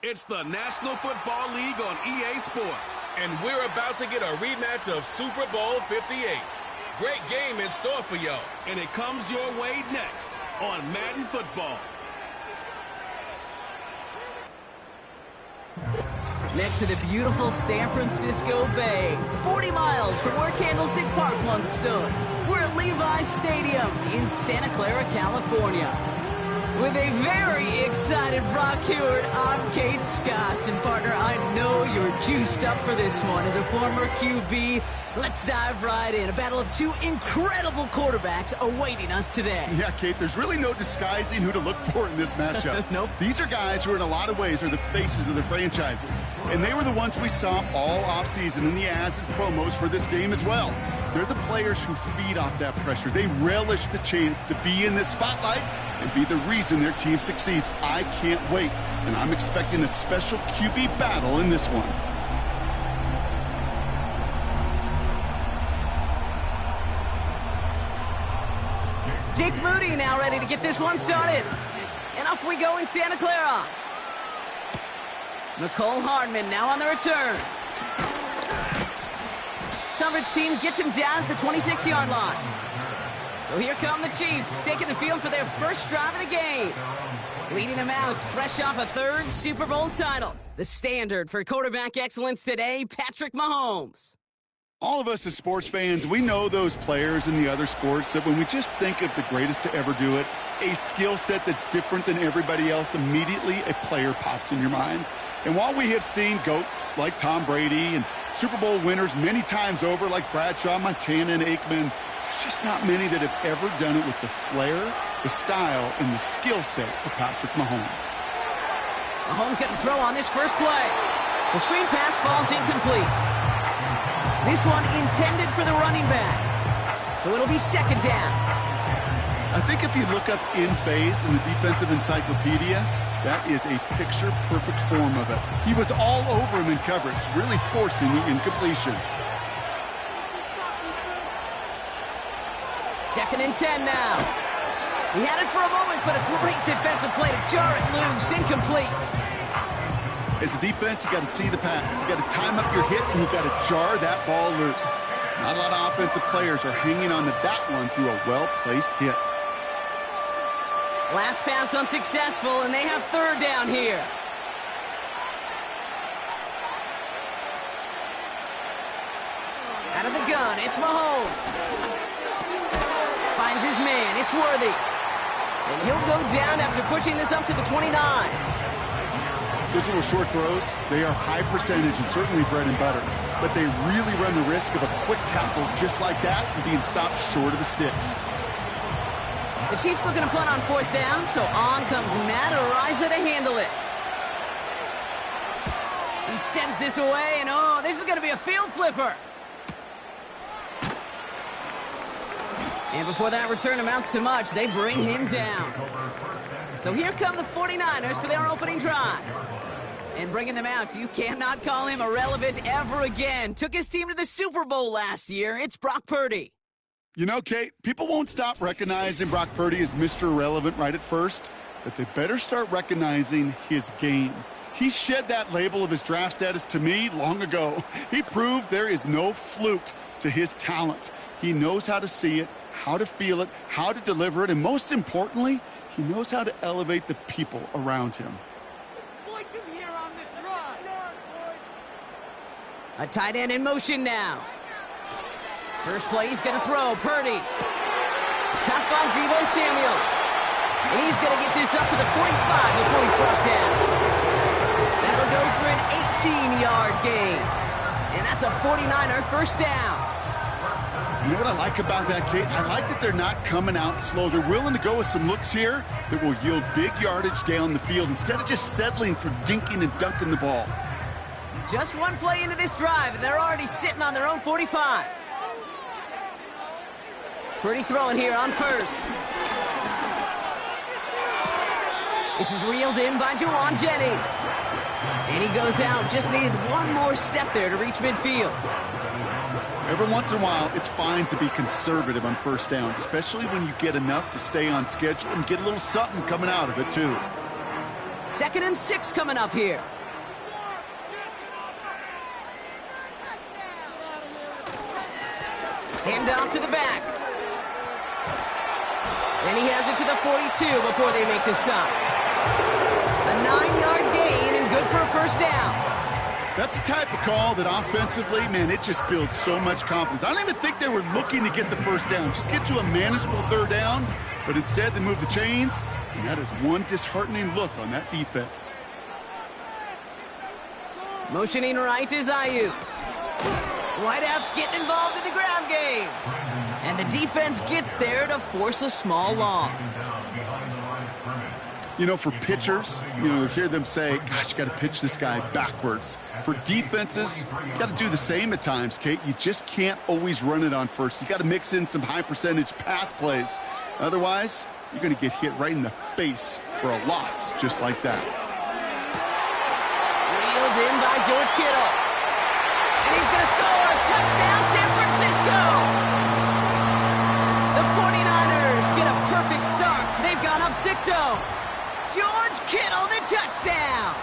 It's the National Football League on EA Sports. And we're about to get a rematch of Super Bowl 58. Great game in store for y'all. And it comes your way next on Madden Football. Next to the beautiful San Francisco Bay, 40 miles from where Candlestick Park once stood, we're at Levi's Stadium in Santa Clara, California. With a very excited Brock Hewitt, I'm Kate Scott. And partner, I know you're juiced up for this one. As a former QB, let's dive right in. A battle of two incredible quarterbacks awaiting us today. Yeah, Kate, there's really no disguising who to look for in this matchup. Nope. These are guys who in a lot of ways are the faces of their franchises. And they were the ones we saw all offseason in the ads and promos for this game as well. They're the players who feed off that pressure. They relish the chance to be in this spotlight and be the reason their team succeeds. I can't wait, and I'm expecting a special QB battle in this one. Jake Moody now ready to get this one started. And off we go in Santa Clara. Nicole Hardman now on the return. Coverage team gets him down at the 26-yard line. So here come the Chiefs, taking the field for their first drive of the game. Leading them out fresh off a third Super Bowl title. The standard for quarterback excellence today, Patrick Mahomes. All of us as sports fans, we know those players in the other sports that when we just think of the greatest to ever do it, a skill set that's different than everybody else, immediately a player pops in your mind. And while we have seen GOATs like Tom Brady and Super Bowl winners many times over like Bradshaw, Montana, and Aikman, there's just not many that have ever done it with the flair, the style, and the skill set of Patrick Mahomes. Mahomes getting throw on this first play. The screen pass falls incomplete. This one intended for the running back. So it'll be second down. I think if you look up in phase in the defensive encyclopedia, that is a picture-perfect form of it. He was all over him in coverage, really forcing the incompletion. Second and 10 now. He had it for a moment, but a great defensive play to jar it loose. Incomplete. As a defense, you got to see the pass. You got to time up your hit, and you got to jar that ball loose. Not a lot of offensive players are hanging on to that one through a well-placed hit. Last pass unsuccessful, and they have third down here. Out of the gun, it's Mahomes. Finds his man, it's Worthy. And he'll go down after pushing this up to the 29. Those little short throws, they are high percentage and certainly bread and butter. But they really run the risk of a quick tackle just like that and being stopped short of the sticks. The Chiefs looking to punt on fourth down, so on comes Matt Araiza to handle it. He sends this away, and oh, this is going to be a field flipper. And before that return amounts to much, they bring him down. So here come the 49ers for their opening drive. And bringing them out, you cannot call him irrelevant ever again. Took his team to the Super Bowl last year. It's Brock Purdy. You know, Kate, people won't stop recognizing Brock Purdy as Mr. Irrelevant right at first, but they better start recognizing his game. He shed that label of his draft status to me long ago. He proved there is no fluke to his talent. He knows how to see it, how to feel it, how to deliver it, and most importantly, he knows how to elevate the people around him. A tight end in motion now. First play, he's going to throw. Purdy. Caught by Deebo Samuel. And he's going to get this up to the 45 before he's brought down. That'll go for an 18-yard gain. And that's a 49er first down. You know what I like about that, Kate? I like that they're not coming out slow. They're willing to go with some looks here that will yield big yardage down the field instead of just settling for dinking and dunking the ball. Just one play into this drive, and they're already sitting on their own 45. Purdy throwing here on first. This is reeled in by Juwan Jennings. And he goes out. Just needed one more step there to reach midfield. Every once in a while, it's fine to be conservative on first down, especially when you get enough to stay on schedule and get a little something coming out of it, too. 2nd and 6 coming up here. Hand off to the back. And he has it to the 42 before they make the stop. A 9-yard gain and good for a first down. That's the type of call that offensively, man, it just builds so much confidence. I don't even think they were looking to get the first down. Just get to a manageable third down, but instead they move the chains, and that is one disheartening look on that defense. Motioning right is Ayuk. Wideouts getting involved in the ground game. And the defense gets there to force a small loss. You know, for pitchers, you hear them say, gosh, you got to pitch this guy backwards. For defenses, you got to do the same at times, Kate. You just can't always run it on first. You got to mix in some high-percentage pass plays. Otherwise, you're going to get hit right in the face for a loss just like that. Reeled in by George Kittle. And he's going to score a touchdown, San Francisco. The 49ers get a perfect start. They've gone up 6-0. George Kittle, the touchdown.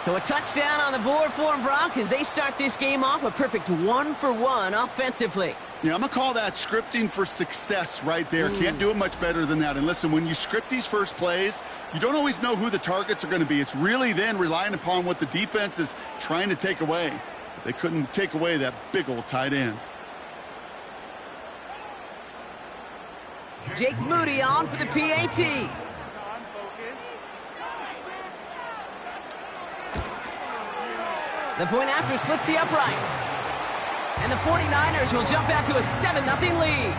So a touchdown on the board for them, Brock, as they start this game off a perfect 1-for-1 offensively. Yeah, I'm going to call that scripting for success right there. Can't do it much better than that. And listen, when you script these first plays, you don't always know who the targets are going to be. It's really then relying upon what the defense is trying to take away. But they couldn't take away that big old tight end. Jake Moody on for the PAT. The point after splits the uprights. And the 49ers will jump out to a 7-0 lead.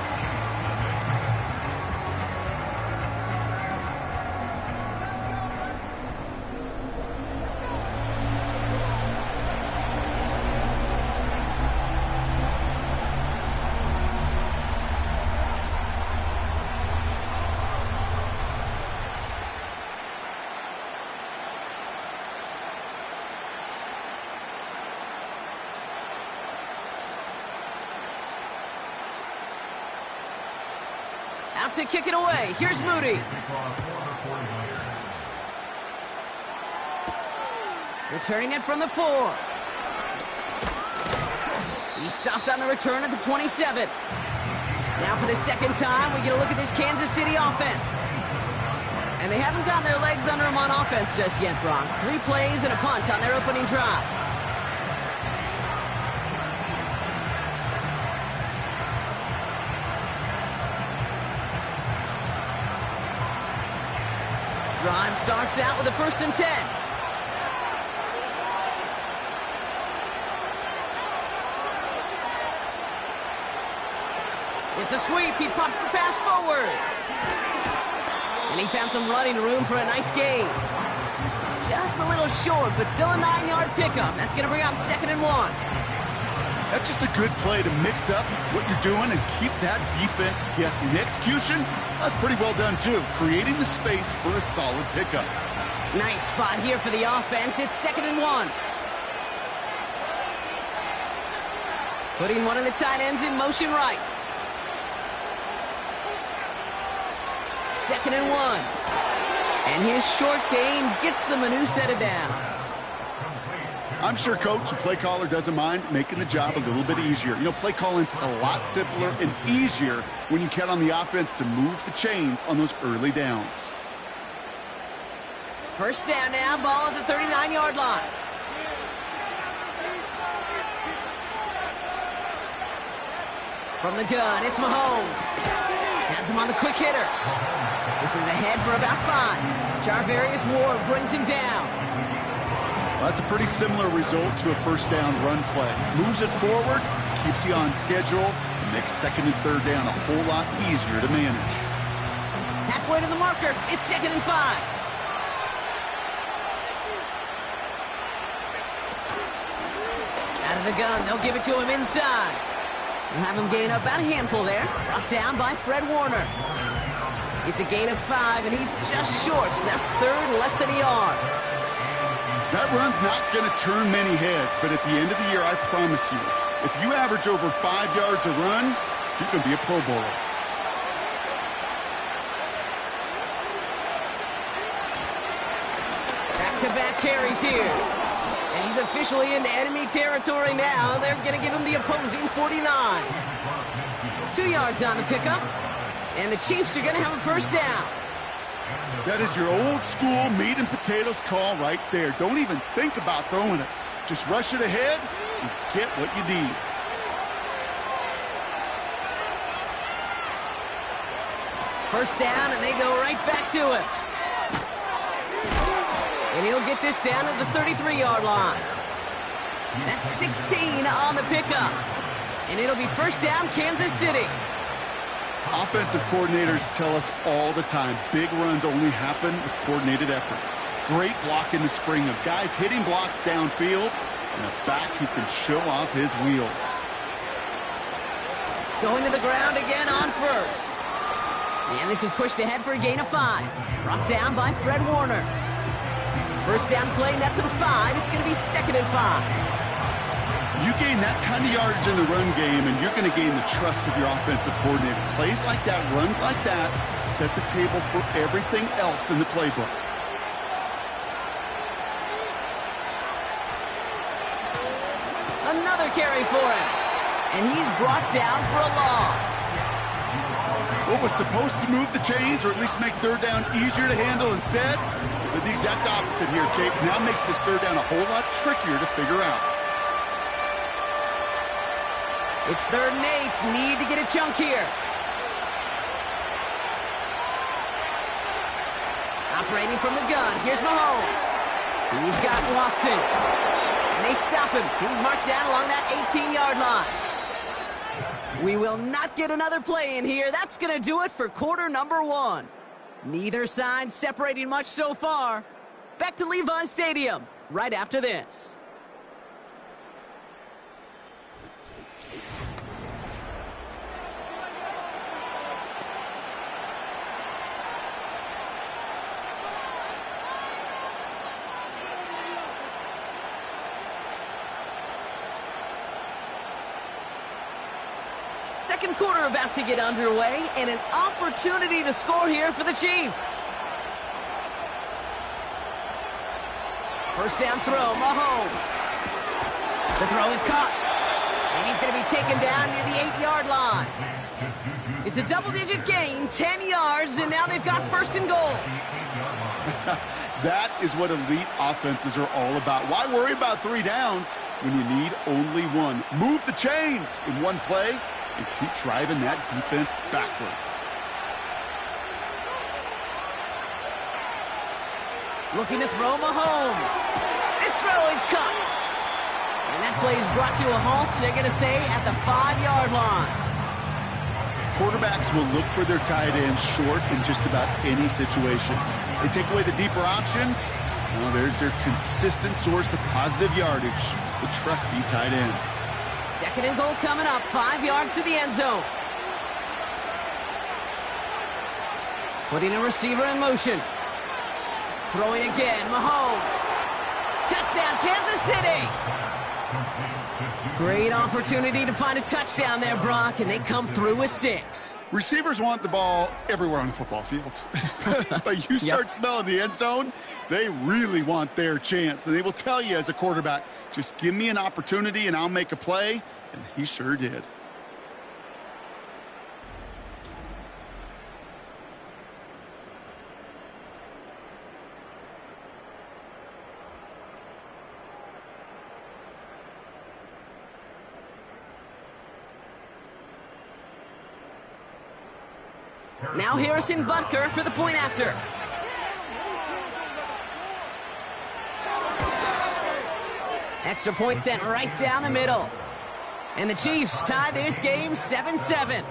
Out to kick it away. Here's Moody. Returning it from the 4. He's stopped on the return at the 27. Now for the second time, we get a look at this Kansas City offense. And they haven't gotten their legs under them on offense just yet, Brock. 3 plays and a punt on their opening drive. Drive starts out with a 1st and 10. It's a sweep. He pops the pass forward. And he found some running room for a nice gain. Just a little short, but still a 9-yard pickup. That's going to bring up 2nd and 1. That's just a good play to mix up what you're doing and keep that defense guessing. The execution, that's pretty well done too. Creating the space for a solid pickup. Nice spot here for the offense. It's 2nd and 1. Putting one of the tight ends in motion right. 2nd and 1. And his short gain gets them a new set of downs. I'm sure coach and play caller doesn't mind making the job a little bit easier. You know, play calling's a lot simpler and easier when you count on the offense to move the chains on those early downs. First down now, ball at the 39-yard line. From the gun, it's Mahomes. Has him on the quick hitter. This is ahead for about 5. Jarvarius Ward brings him down. Well, that's a pretty similar result to a first down run play. Moves it forward, keeps you on schedule, and makes 2nd and 3rd down a whole lot easier to manage. Halfway to the marker, it's 2nd and 5. Out of the gun, they'll give it to him inside. We'll have him gain up about a handful there. Brought down by Fred Warner. It's a gain of 5, and he's just short, so that's 3rd and less than a yard. That run's not going to turn many heads, but at the end of the year, I promise you, if you average over 5 yards a run, you're going to be a Pro Bowler. Back-to-back carries here. And he's officially into enemy territory now. They're going to give him the opposing 49. 2 yards on the pickup. And the Chiefs are going to have a first down. That is your old school meat and potatoes call right there. Don't even think about throwing it. Just rush it ahead and get what you need. First down, and they go right back to it. And he'll get this down to the 33-yard line. That's 16 on the pickup. And it'll be first down, Kansas City. Offensive coordinators tell us all the time, big runs only happen with coordinated efforts. Great block in the spring of guys hitting blocks downfield, and a back who can show off his wheels. Going to the ground again on first. And this is pushed ahead for a gain of 5. Brought down by Fred Warner. First down play, nets him 5. It's going to be 2nd and 5. You gain that kind of yardage in the run game, and you're going to gain the trust of your offensive coordinator. Plays like that, runs like that, set the table for everything else in the playbook. Another carry for him. And he's brought down for a loss. What was supposed to move the chains, or at least make third down easier to handle instead, did the exact opposite here, Kate. Now makes this third down a whole lot trickier to figure out. It's 3rd and 8. Need to get a chunk here. Operating from the gun. Here's Mahomes. He's got Watson. And they stop him. He's marked down along that 18-yard line. We will not get another play in here. That's going to do it for quarter number 1. Neither side separating much so far. Back to Levi's Stadium right after this. Second quarter about to get underway, and an opportunity to score here for the Chiefs. First down throw, Mahomes. The throw is caught, and he's going to be taken down near the 8-yard line. It's a double-digit gain, 10 yards, and now they've got first and goal. That is what elite offenses are all about. Why worry about 3 downs when you need only 1? Move the chains in one play and keep driving that defense backwards. Looking to throw Mahomes. This throw is cut. And that play is brought to a halt, they're going to say, at the 5-yard line. Quarterbacks will look for their tight ends short in just about any situation. They take away the deeper options. Well, there's their consistent source of positive yardage, the trusty tight end. 2nd and goal coming up, 5 yards to the end zone. Putting a receiver in motion. Throwing again, Mahomes. Touchdown, Kansas City. Great opportunity to find a touchdown there, Brock, and they come through with 6. Receivers want the ball everywhere on the football field. But you start smelling the end zone, they really want their chance. And they will tell you as a quarterback, just give me an opportunity and I'll make a play. And he sure did. Now Harrison Butker for the point after. Extra point sent right down the middle. And the Chiefs tie this game 7-7.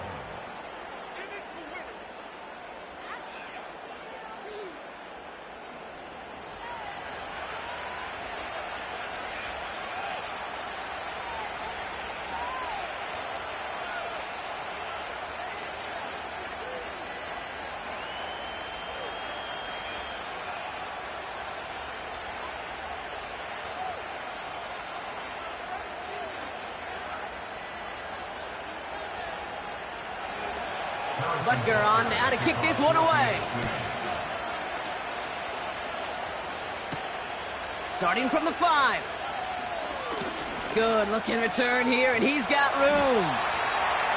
Butker on now to kick this one away. Starting from the 5. Good looking return here, and he's got room.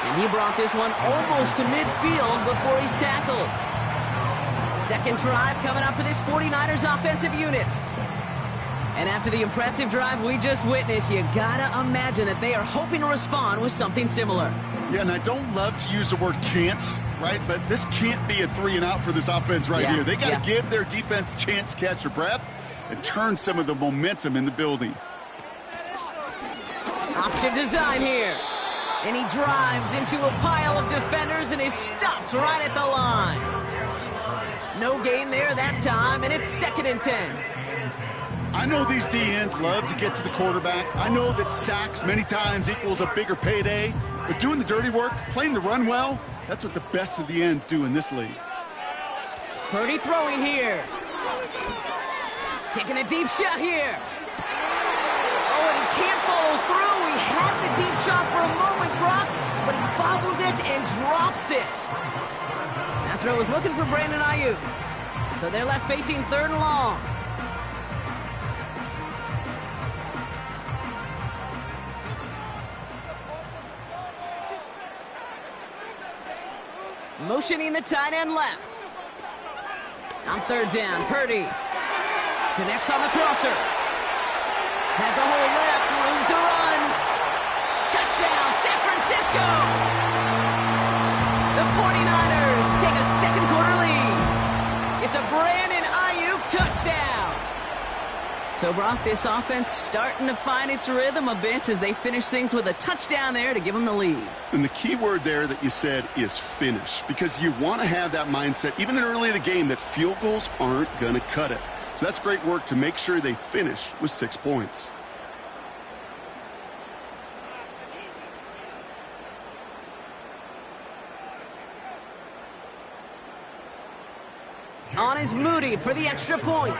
And he brought this one almost to midfield before he's tackled. Second drive coming up for this 49ers offensive unit. And after the impressive drive we just witnessed, you gotta imagine that they are hoping to respond with something similar. Yeah, and I don't love to use the word can't, right? But this can't be a 3-and-out for this offense right here. They got to give their defense a chance to catch their breath and turn some of the momentum in the building. Option design here. And he drives into a pile of defenders and is stopped right at the line. No gain there that time, and it's 2nd and 10. I know these DNs love to get to the quarterback. I know that sacks many times equals a bigger payday. But doing the dirty work, playing the run well, that's what the best of the ends do in this league. Purdy throwing here. Taking a deep shot here. Oh, and he can't follow through. He had the deep shot for a moment, Brock, but he bobbled it and drops it. That throw was looking for Brandon Ayuk. So they're left facing 3rd and long. Motioning the tight end left. On 3rd down, Purdy connects on the crosser. Has a hole left, room to run. Touchdown, San Francisco! The 49ers take a 2nd quarter lead. It's a Brandon Ayuk touchdown. So, Brock, this offense starting to find its rhythm a bit as they finish things with a touchdown there to give them the lead. And the key word there that you said is finish, because you want to have that mindset, even early in the game, that field goals aren't going to cut it. So that's great work to make sure they finish with 6 points. On is Moody for the extra point.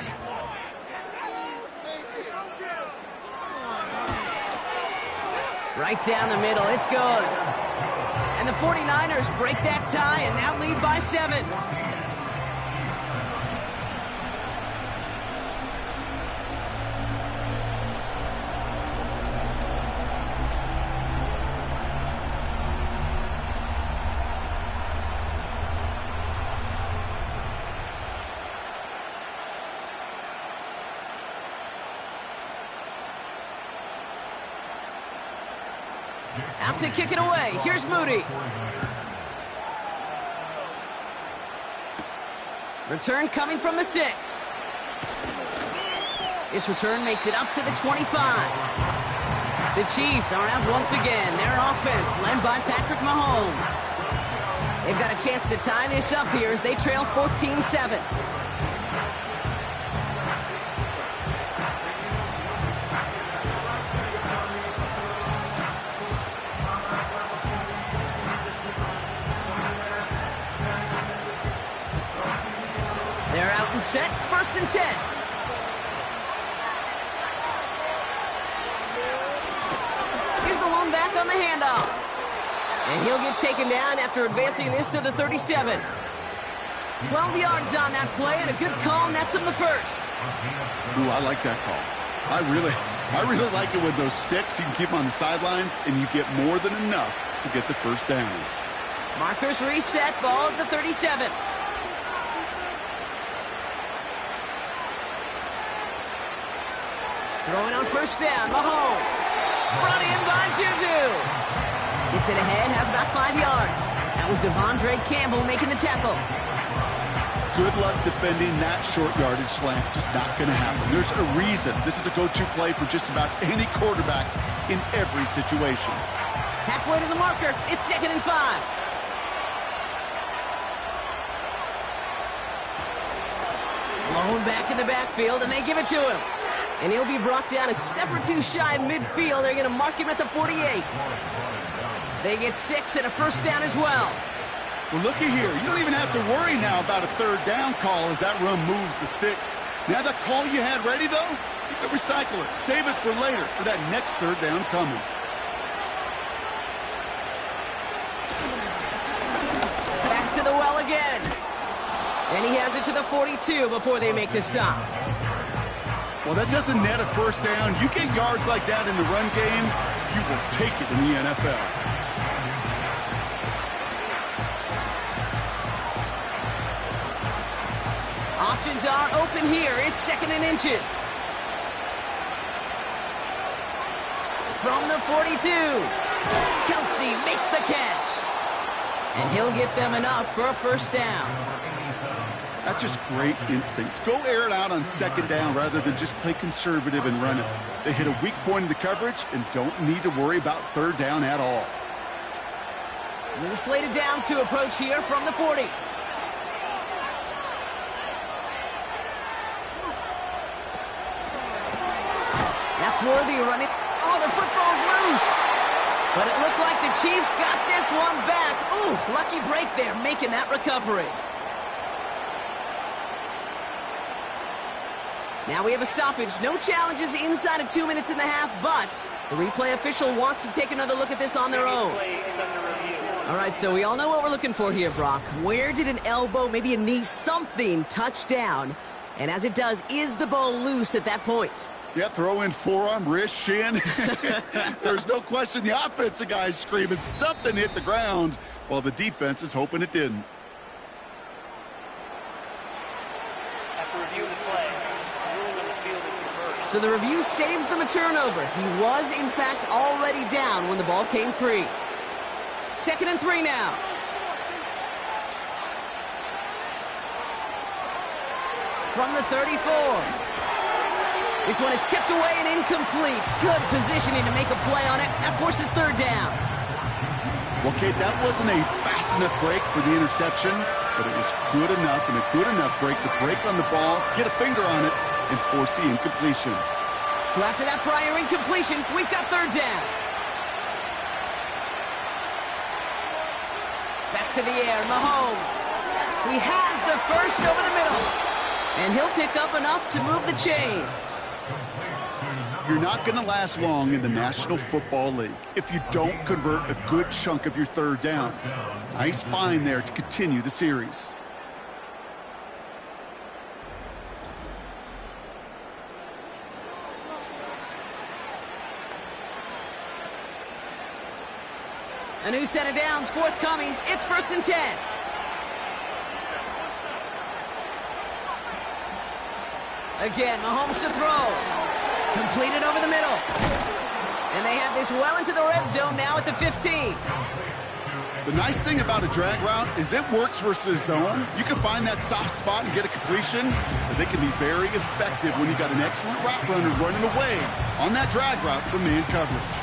Right down the middle, it's good. And the 49ers break that tie and now lead by 7. Out to kick it away. Here's Moody. Return coming from the 6. This return makes it up to the 25. The Chiefs are out once again. Their offense led by Patrick Mahomes. They've got a chance to tie this up here as they trail 14-7. They're out and set, 1st and 10. Here's the lone back on the handoff. And he'll get taken down after advancing this to the 37. 12 yards on that play, and a good call nets him the 1st. Ooh, I like that call. I really like it with those sticks. You can keep them on the sidelines, and you get more than enough to get the 1st down. Markers reset, ball at the 37. Throwing on 1st down, Mahomes. Brought in by Juju. Gets it ahead, has about 5 yards. That was Devondre Campbell making the tackle. Good luck defending that short yardage slant. Just not going to happen. There's a reason. This is a go-to play for just about any quarterback in every situation. Halfway to the marker. It's 2nd and 5. Blown back in the backfield, and they give it to him. And he'll be brought down a step or 2 shy of midfield. They're going to mark him at the 48. They get 6 and a 1st down as well. Well, looky here. You don't even have to worry now about a 3rd down call as that run moves the sticks. Now that call you had ready, though, you can recycle it. Save it for later for that next 3rd down coming. Back to the well again. And he has it to the 42 before they make the stop. Well, that doesn't net a 1st down. You get yards like that in the run game, you will take it in the NFL. Options are open here. It's 2nd and inches. From the 42. Kelsey makes the catch. And he'll get them enough for a first down. That's just great instincts. Go air it out on 2nd down rather than just play conservative and run it. They hit a weak point in the coverage and don't need to worry about 3rd down at all. New slated downs to approach here from the 40. That's worthy running. Oh, the football's loose. But it looked like the Chiefs got this one back. Ooh, lucky break there, making that recovery. Now we have a stoppage. No challenges inside of 2 minutes and a half, but the replay official wants to take another look at this on their own. All right, so we all know what we're looking for here, Brock. Where did an elbow, maybe a knee, something touch down? And as it does, is the ball loose at that point? Yeah, throw in forearm, wrist, shin. There's no question the offensive guy's screaming something hit the ground while the defense is hoping it didn't. After reviewing the play, ruling on the field is reversed. So the review saves them a turnover. He was, in fact, already down when the ball came free. 2nd and 3 now. From the 34. This one is tipped away and incomplete. Good positioning to make a play on it. That forces 3rd down. Well, Kate, that wasn't a fast enough break for the interception, but it was good enough and a good enough break to break on the ball, get a finger on it, and force the incompletion. So after that prior incompletion, we've got 3rd down. Back to the air, Mahomes. He has the first over the middle. And he'll pick up enough to move the chains. You're not going to last long in the National Football League if you don't convert a good chunk of your 3rd downs. Nice find there to continue the series. A new set of downs forthcoming. It's 1st and 10. Again, Mahomes to throw. Completed over the middle. And they have this well into the red zone now at the 15. The nice thing about a drag route is it works versus zone. You can find that soft spot and get a completion, but they can be very effective when you got an excellent route runner running away on that drag route from man coverage.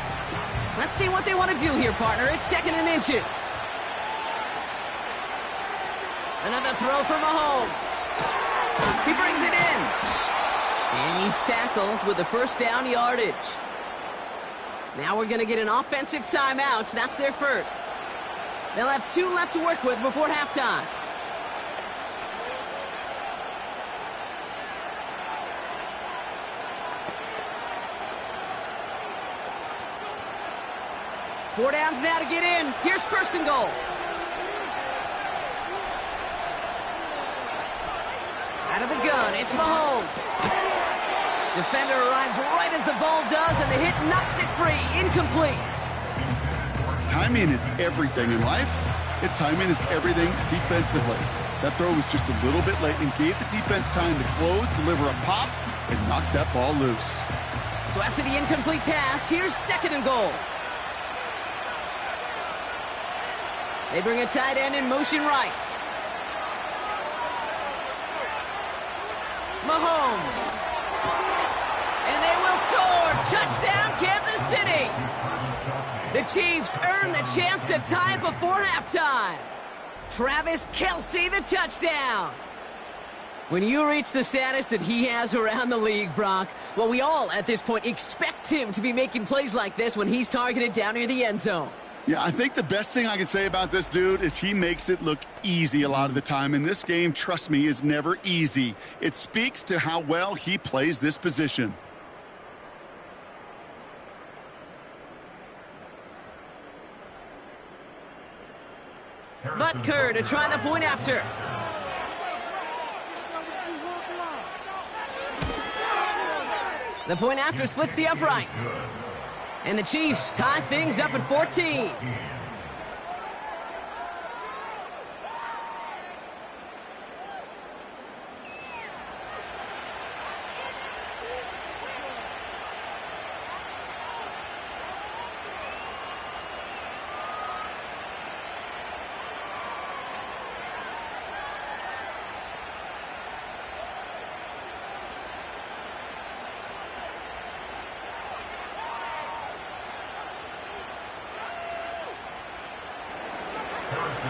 Let's see what they want to do here, partner. It's 2nd and inches. Another throw for Mahomes. He brings it in. And he's tackled with the 1st down yardage. Now we're going to get an offensive timeout. That's their first. They'll have 2 left to work with before halftime. Four downs now to get in. Here's 1st and goal. Out of the gun, it's Mahomes. Defender arrives right as the ball does, and the hit knocks it free. Incomplete. Timing is everything in life, and timing is everything defensively. That throw was just a little bit late and gave the defense time to close, deliver a pop, and knock that ball loose. So after the incomplete pass, here's 2nd and goal. They bring a tight end in motion right. Mahomes. And they will score. Touchdown, Kansas City. The Chiefs earn the chance to tie it before halftime. Travis Kelce, the touchdown. When you reach the status that he has around the league, Brock, well, we all at this point expect him to be making plays like this when he's targeted down near the end zone. Yeah, I think the best thing I can say about this dude is he makes it look easy a lot of the time. And this game, trust me, is never easy. It speaks to how well he plays this position. Butker to try the point after. The point after splits the uprights. And the Chiefs tie things up at 14.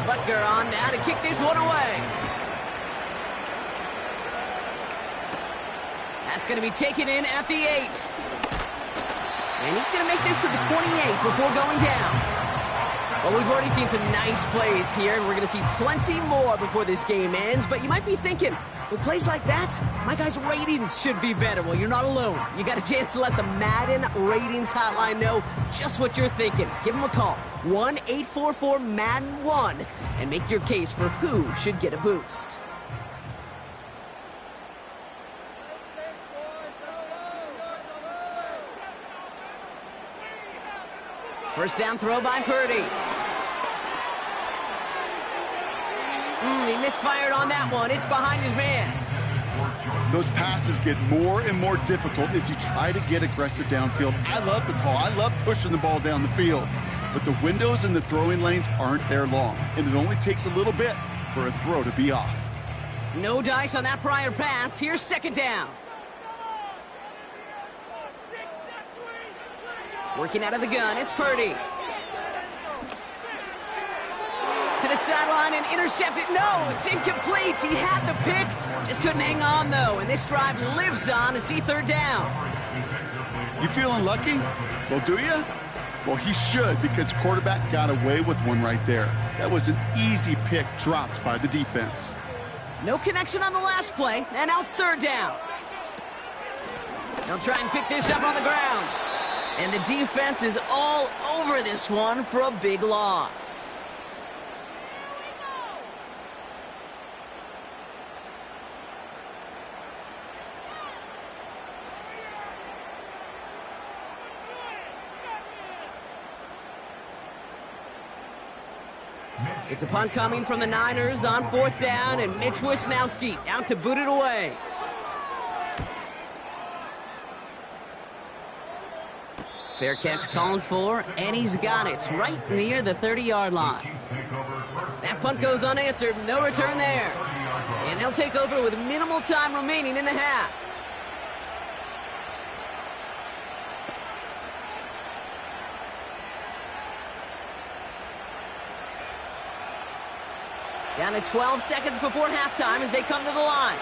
Butker on now to kick this one away. That's going to be taken in at the 8. And he's going to make this to the 28 before going down. Well, we've already seen some nice plays here, and we're going to see plenty more before this game ends. But you might be thinking, with plays like that, my guys' ratings should be better. Well, you're not alone. You got a chance to let the Madden ratings hotline know just what you're thinking. Give them a call, 1-844-MADDEN-1, and make your case for who should get a boost. First down throw by Purdy. He misfired on that one. It's behind his man. Those passes get more and more difficult as you try to get aggressive downfield. I love the call. I love pushing the ball down the field. But the windows in the throwing lanes aren't there long, and it only takes a little bit for a throw to be off. No dice on that prior pass. Here's second down. Working out of the gun, it's Purdy. To the sideline and intercepted. No, it's incomplete. He had the pick, just couldn't hang on, though. And this drive lives on to see third down. You feeling lucky? Well, do you? Well, he should, because quarterback got away with one right there. That was an easy pick dropped by the defense. No connection on the last play, and now it's third down. They'll try and pick this up on the ground. And the defense is all over this one for a big loss. It's a punt coming from the Niners on fourth down, and Mitch Wisnowski out to boot it away. Fair catch called for, and he's got it right near the 30-yard line. That punt goes unanswered, no return there. And they'll take over with minimal time remaining in the half. Down to 12 seconds before halftime as they come to the line.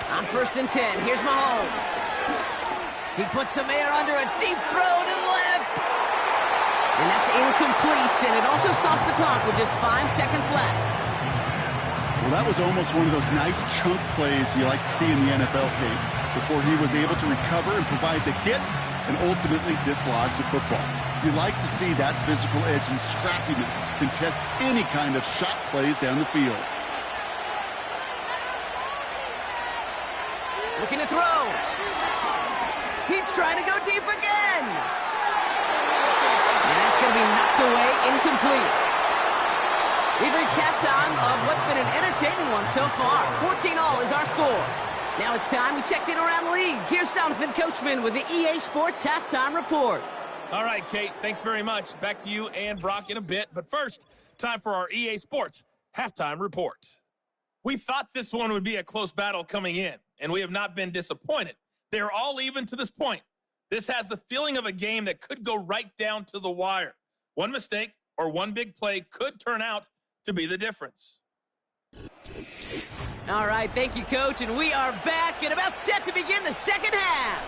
On 1st and 10, here's Mahomes. He puts some air under a deep throw to the left. And that's incomplete, and it also stops the clock with just 5 seconds left. Well, that was almost one of those nice chunk plays you like to see in the NFL, Kate, before he was able to recover and provide the hit and ultimately dislodge the football. You like to see that physical edge and scrappiness to contest any kind of shot plays down the field. Looking to throw. He's trying to go deep again. And that's going to be knocked away, incomplete. We've reached halftime of what's been an entertaining one so far. 14-all is our score. Now it's time we checked in around the league. Here's Jonathan Coachman with the EA Sports Halftime Report. All right, Kate, thanks very much. Back to you and Brock in a bit. But first, time for our EA Sports Halftime Report. We thought this one would be a close battle coming in, and we have not been disappointed. They're all even to this point. This has the feeling of a game that could go right down to the wire. One mistake or one big play could turn out to be the difference. All right, thank you, Coach, and we are back and about set to begin the second half.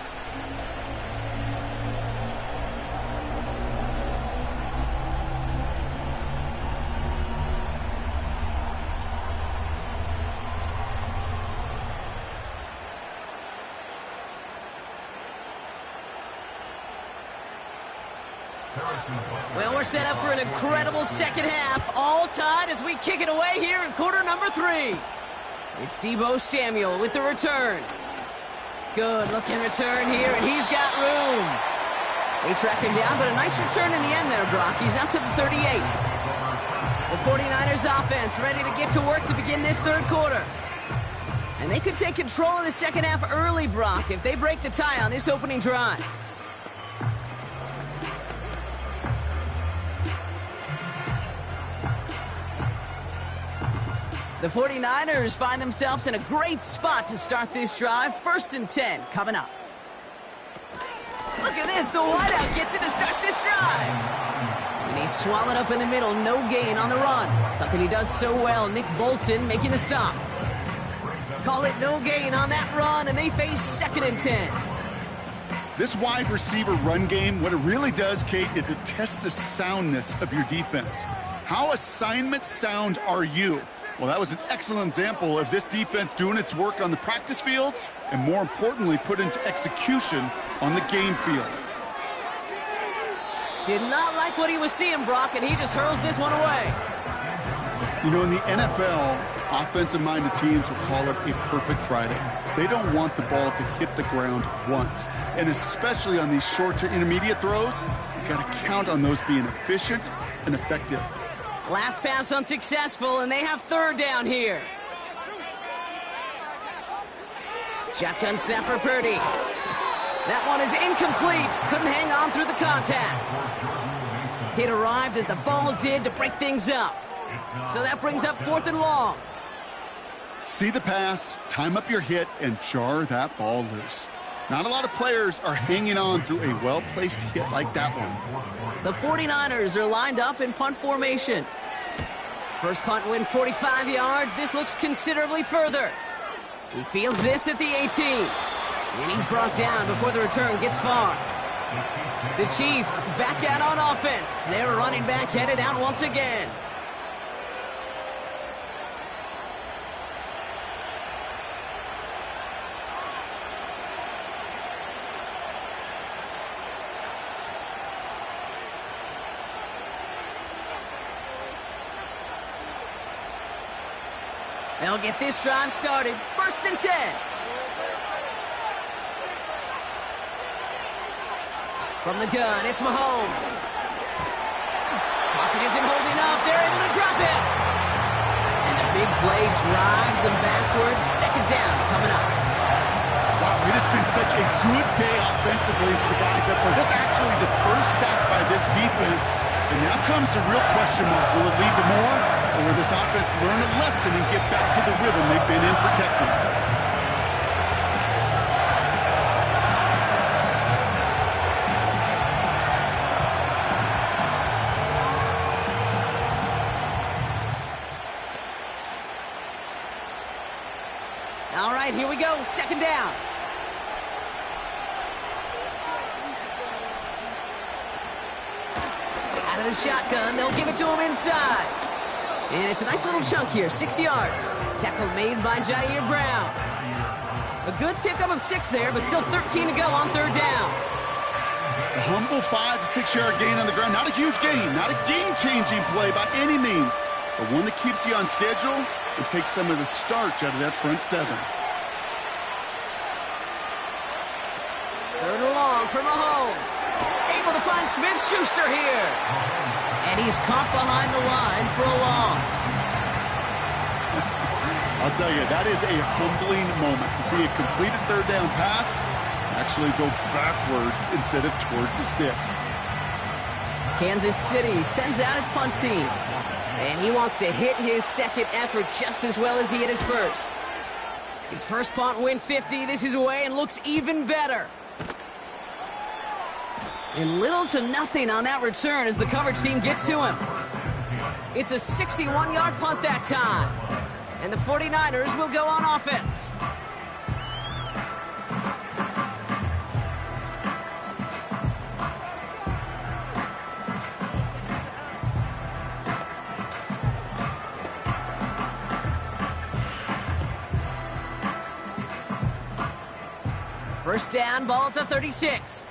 Well, we're set up for an incredible second half, all tied as we kick it away here in quarter number 3. It's Deebo Samuel with the return. Good looking return here, and he's got room. They track him down, but a nice return in the end there, Brock. He's out to the 38. The 49ers offense ready to get to work to begin this third quarter. And they could take control of the second half early, Brock, if they break the tie on this opening drive. The 49ers find themselves in a great spot to start this drive. 1st and 10 coming up. Look at this. The wideout gets it to start this drive. And he's swallowed up in the middle. No gain on the run. Something he does so well. Nick Bolton making the stop. Call it no gain on that run, and they face 2nd and 10. This wide receiver run game, what it really does, Kate, is it tests the soundness of your defense. How assignment sound are you? Well, that was an excellent example of this defense doing its work on the practice field and, more importantly, put into execution on the game field. Did not like what he was seeing, Brock, and he just hurls this one away. You know, in the NFL, offensive-minded teams will call it a perfect Friday. They don't want the ball to hit the ground once. And especially on these short to intermediate throws, you've got to count on those being efficient and effective. Last pass unsuccessful, and they have 3rd down here. Shotgun snap for Purdy. That one is incomplete. Couldn't hang on through the contact. Hit arrived as the ball did to break things up. So that brings up 4th and long. See the pass, time up your hit, and jar that ball loose. Not a lot of players are hanging on through a well-placed hit like that one. The 49ers are lined up in punt formation. First punt win 45 yards. This looks considerably further. He fields this at the 18. And he's brought down before the return gets far. The Chiefs back out on offense. Their running back headed out once again. They'll get this drive started. 1st and 10. From the gun, it's Mahomes. Pocket isn't holding up. They're able to drop it. And the big play drives them backwards. 2nd down coming up. Wow, it has been such a good day offensively for the guys up there. That's actually the first sack by this defense. And now comes the real question mark. Will it lead to more? Or will this offense learn a lesson and get back to the rhythm they've been in protecting? All right, here we go. 2nd down. Out of the shotgun, they'll give it to him inside. And it's a nice little chunk here, 6 yards. Tackle made by Jair Brown. A good pickup of 6 there, but still 13 to go on 3rd down. A humble 5 to 6 yard gain on the ground. Not a huge gain, not a game-changing play by any means, but one that keeps you on schedule and takes some of the starch out of that front 7. 3rd and long for Mahomes. Able to find Smith-Schuster here. And he's caught behind the line for a loss. I'll tell you, that is a humbling moment to see a completed 3rd down pass actually go backwards instead of towards the sticks. Kansas City sends out its punt team. And he wants to hit his 2nd effort just as well as he hit his 1st. His first punt win 50. This is away and looks even better. And little to nothing on that return as the coverage team gets to him. It's a 61-yard punt that time. And the 49ers will go on offense. First down, ball at the 36.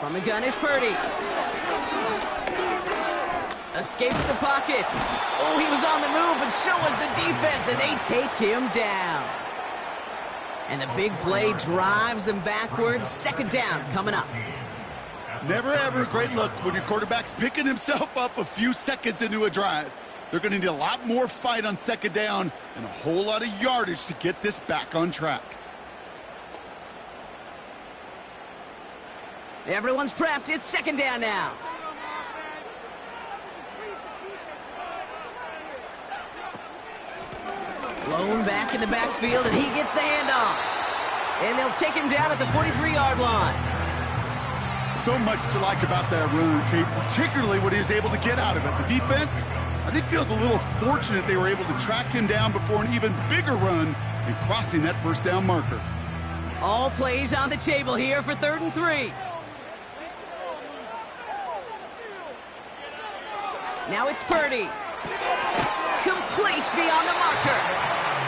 From the gun is Purdy. Escapes the pocket. Oh, he was on the move, but so was the defense, and they take him down. And the big play drives them backwards. 2nd down coming up. Never ever a great look when your quarterback's picking himself up a few seconds into a drive. They're going to need a lot more fight on 2nd down and a whole lot of yardage to get this back on track. Everyone's prepped. It's second down now. Blown back in the backfield, and he gets the handoff. And they'll take him down at the 43-yard line. So much to like about that run, Kate, particularly what he was able to get out of it. The defense, I think, feels a little fortunate they were able to track him down before an even bigger run and crossing that first down marker. All plays on the table here for 3rd and 3. Now it's Purdy. Complete beyond the marker.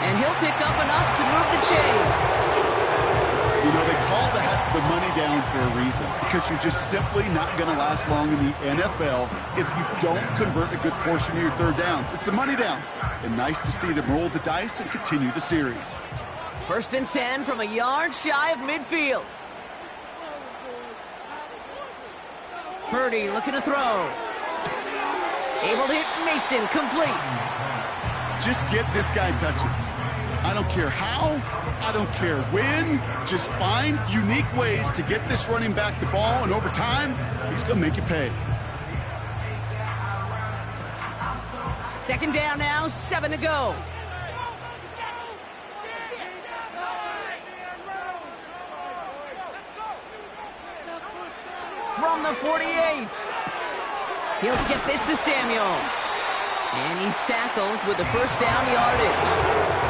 And he'll pick up enough to move the chains. You know, they call that the money down for a reason, because you're just simply not going to last long in the NFL if you don't convert a good portion of your third downs. It's the money down. And nice to see them roll the dice and continue the series. 1st and 10 from a yard shy of midfield. Purdy looking to throw. Able to hit Mason, complete. Just get this guy touches. I don't care how, I don't care when, just find unique ways to get this running back the ball, and over time, he's going to make you pay. Second down now, 7 to go. From the 48. He'll get this to Samuel. And he's tackled with the first down yardage.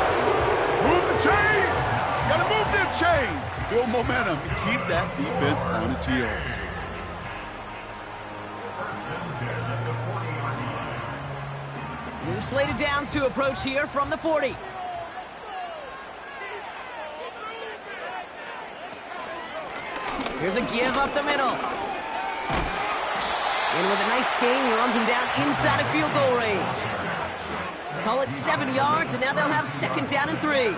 Move the chains! Gotta move them chains! Build momentum and keep that defense on its heels. New slate of downs to approach here from the 40. Here's a give up the middle. And with a nice gain, he runs him down inside of field goal range. Call it 7 yards, and now they'll have second down and 3.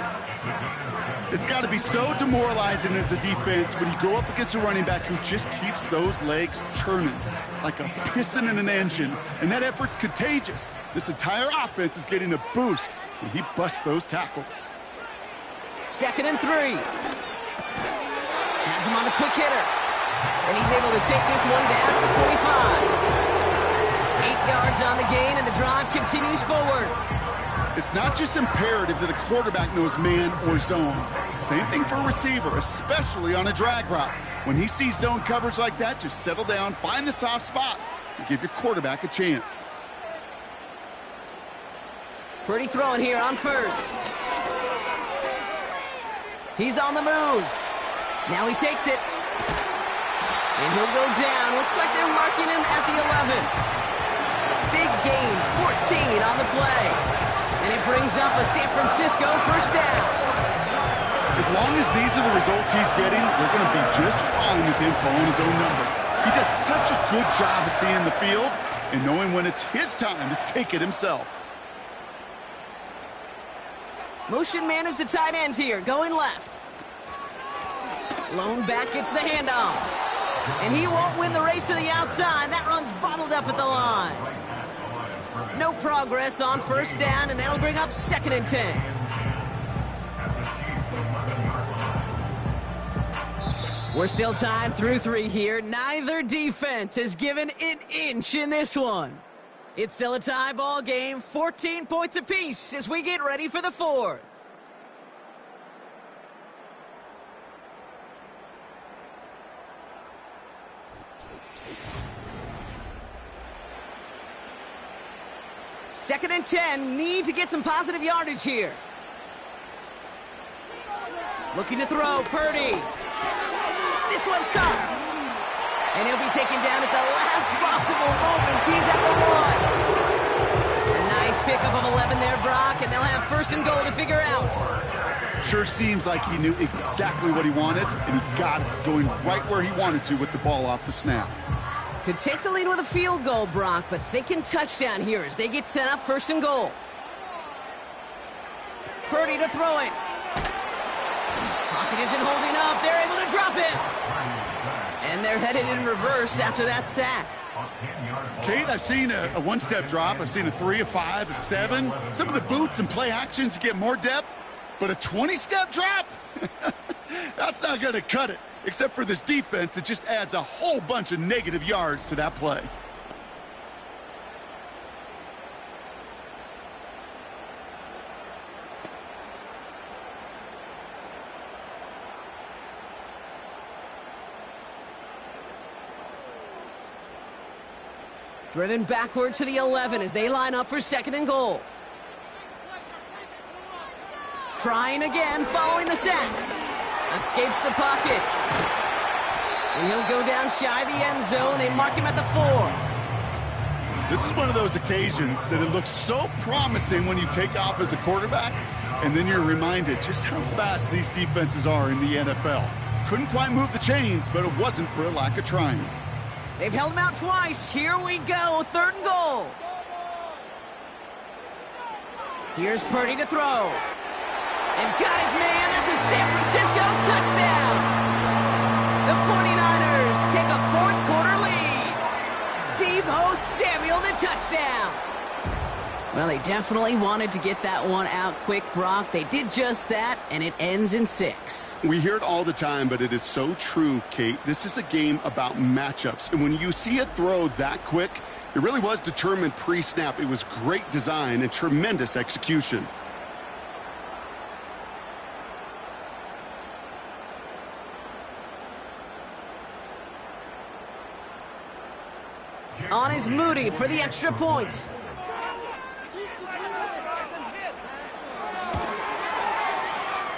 It's got to be so demoralizing as a defense when you go up against a running back who just keeps those legs churning like a piston in an engine, and that effort's contagious. This entire offense is getting a boost when he busts those tackles. 2nd and 3. Has him on the quick hitter. And he's able to take this one down to the 25. 8 yards on the gain, and the drive continues forward. It's not just imperative that a quarterback knows man or zone. Same thing for a receiver, especially on a drag route. When he sees zone coverage like that, just settle down, find the soft spot, and give your quarterback a chance. Purdy throwing here on first. He's on the move. Now he takes it. And he'll go down. Looks like they're marking him at the 11. Big gain, 14 on the play. And it brings up a San Francisco first down. As long as these are the results he's getting, they're going to be just fine with him calling his own number. He does such a good job of seeing the field and knowing when it's his time to take it himself. Motion man is the tight end here, going left. Lone back gets the handoff. And he won't win the race to the outside. That run's bottled up at the line. No progress on first down, and that'll bring up 2nd and 10. We're still tied through 3 here. Neither defense has given an inch in this one. It's still a tie ball game, 14 points apiece as we get ready for the 4th. Second and 10, need to get some positive yardage here. Looking to throw, Purdy. This one's caught. And he'll be taken down at the last possible moment. He's at the 1. A nice pickup of 11 there, Brock, and they'll have 1st and goal to figure out. Sure seems like he knew exactly what he wanted, and he got it, going right where he wanted to with the ball off the snap. Could take the lead with a field goal, Brock, but thinking touchdown here as they get set up 1st and goal. Purdy to throw it. Pocket isn't holding up. They're able to drop it. And they're headed in reverse after that sack. Kate, I've seen a one-step drop. I've seen a 3, a 5, a 7. Some of the boots and play actions get more depth, but a 20-step drop? That's not going to cut it. except for this defense, it just adds a whole bunch of negative yards to that play. Driven backward to the 11 as they line up for 2nd and goal. Trying again, following the sack. Escapes the pocket. And he'll go down shy of the end zone. They mark him at the 4. This is one of those occasions that it looks so promising when you take off as a quarterback, and then you're reminded just how fast these defenses are in the NFL. Couldn't quite move the chains, but it wasn't for a lack of trying. They've held him out twice. Here we go, 3rd and goal. Here's Purdy to throw. And got his man. That's a San Francisco touchdown. The 49ers take a 4th quarter lead. Deebo Samuel, the touchdown. Well, they definitely wanted to get that one out quick, Brock. They did just that, and it ends in 6. We hear it all the time, but it is so true, Kate. This is a game about matchups, and when you see a throw that quick, it really was determined pre-snap. It was great design and tremendous execution. On is Moody for the extra point.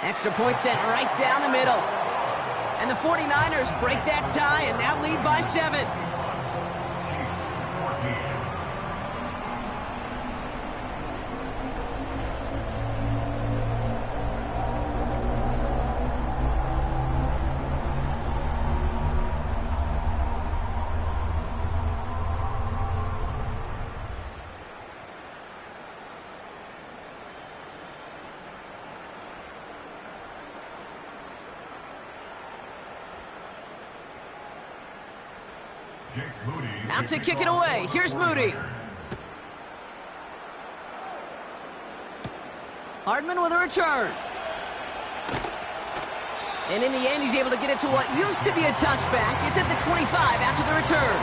Extra point sent right down the middle. And the 49ers break that tie and now lead by 7. Out to kick it away. Here's Moody. Hardman with a return. And in the end, he's able to get it to what used to be a touchback. It's at the 25 after the return.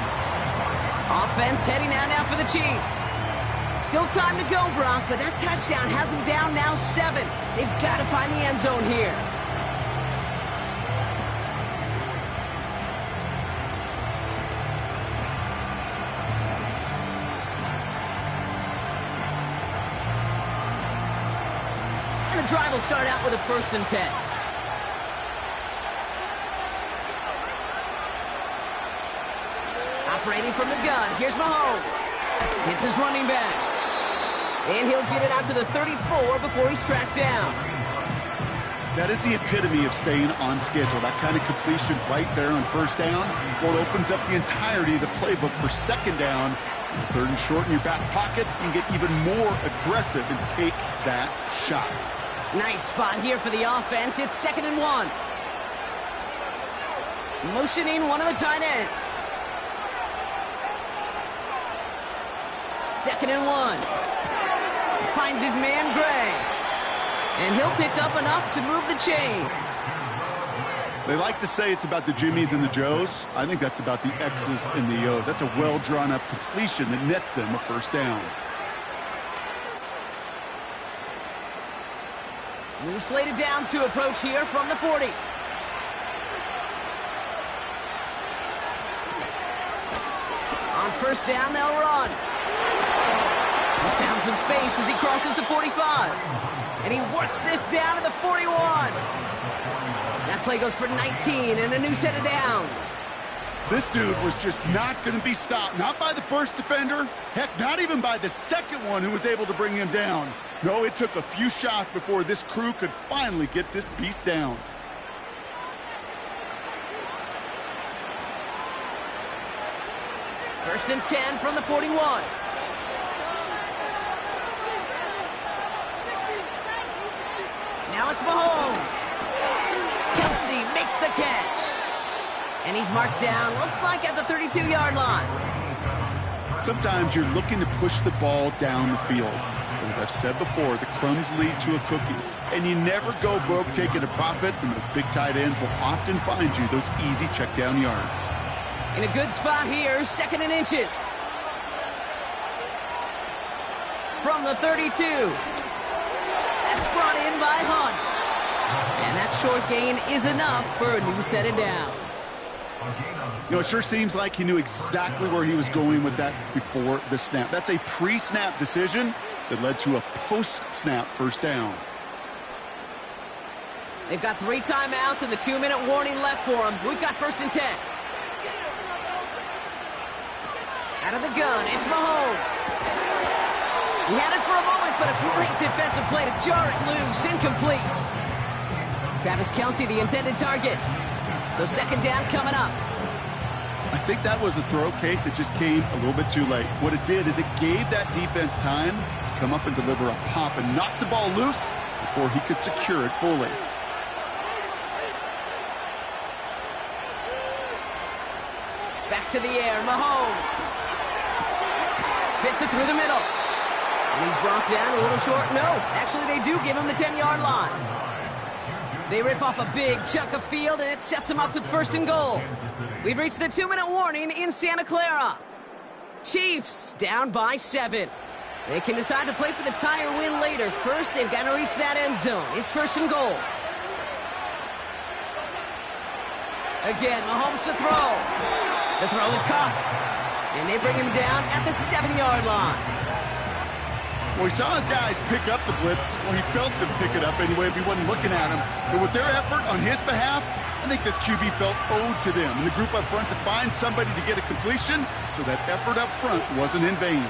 Offense heading out now for the Chiefs. Still time to go, Brock, but that touchdown has them down now 7. They've got to find the end zone here. And the drive will start out with a 1st and 10. Operating from the gun, here's Mahomes. Hits his running back. And he'll get it out to the 34 before he's tracked down. That is the epitome of staying on schedule. That kind of completion right there on 1st down. Well, it opens up the entirety of the playbook for 2nd down. 3rd and short in your back pocket. You can get even more aggressive and take that shot. Nice spot here for the offense. It's 2nd and 1. Motioning one of the tight ends. 2nd and 1. Finds his man, Gray. And he'll pick up enough to move the chains. They like to say it's about the Jimmies and the Joes. I think that's about the X's and the O's. That's a well-drawn-up completion that nets them a 1st down. New slated downs to approach here from the 40. On 1st down, they'll run. He's found some space as he crosses the 45. And he works this down to the 41. That play goes for 19 and a new set of downs. This dude was just not going to be stopped. Not by the 1st defender. Heck, not even by the 2nd one who was able to bring him down. No, it took a few shots before this crew could finally get this beast down. First and 10 from the 41. Now it's Mahomes. Kelsey makes the catch. And he's marked down, looks like at the 32-yard line. Sometimes you're looking to push the ball down the field. But as I've said before, the crumbs lead to a cookie. And you never go broke taking a profit, and those big tight ends will often find you those easy check down yards. In a good spot here, 2nd and inches. From the 32. That's brought in by Hunt. And that short gain is enough for a new set of downs. You know, it sure seems like he knew exactly where he was going with that before the snap. That's a pre-snap decision that led to a post-snap first down. They've got 3 timeouts and the 2-minute warning left for them. We've got 1st and 10. Out of the gun, it's Mahomes. He had it for a moment, but a great defensive play to jar it loose. Incomplete. Travis Kelce, the intended target. So 2nd down coming up. I think that was a throw, Kate, that just came a little bit too late. What it did is it gave that defense time to come up and deliver a pop and knock the ball loose before he could secure it fully. Back to the air, Mahomes. Fits it through the middle. And he's brought down a little short. No, actually they do give him the 10-yard line. They rip off a big chunk of field, and it sets him up with 1st and goal. We've reached the 2-minute warning in Santa Clara. Chiefs down by 7. They can decide to play for the tie or win later. First, they've got to reach that end zone. It's 1st and goal. Again, Mahomes to throw. The throw is caught. And they bring him down at the 7-yard line. Well, he saw his guys pick up the blitz. Well, he felt them pick it up anyway if he wasn't looking at him. But with their effort on his behalf, I think this QB felt owed to them and the group up front to find somebody to get a completion, so that effort up front wasn't in vain.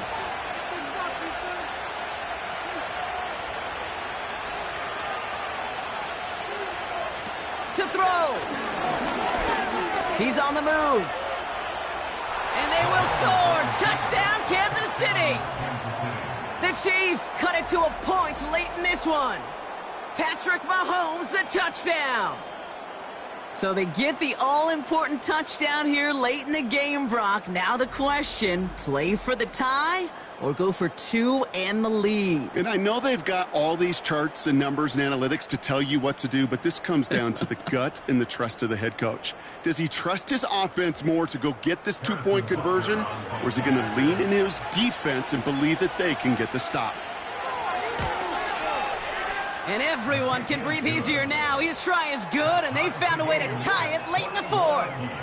To throw. He's on the move. And they will score. Touchdown, Kansas City. The Chiefs cut it to a point late in this one. Patrick Mahomes, the touchdown. So they get the all-important touchdown here late in the game, Brock. Now the question, play for the tie or go for 2 and the lead? And I know they've got all these charts and numbers and analytics to tell you what to do, but this comes down to the gut and the trust of the head coach. Does he trust his offense more to go get this 2-point conversion, or is he going to lean into his defense and believe that they can get the stop? And everyone can breathe easier now. His try is good, and they found a way to tie it late in the 4th.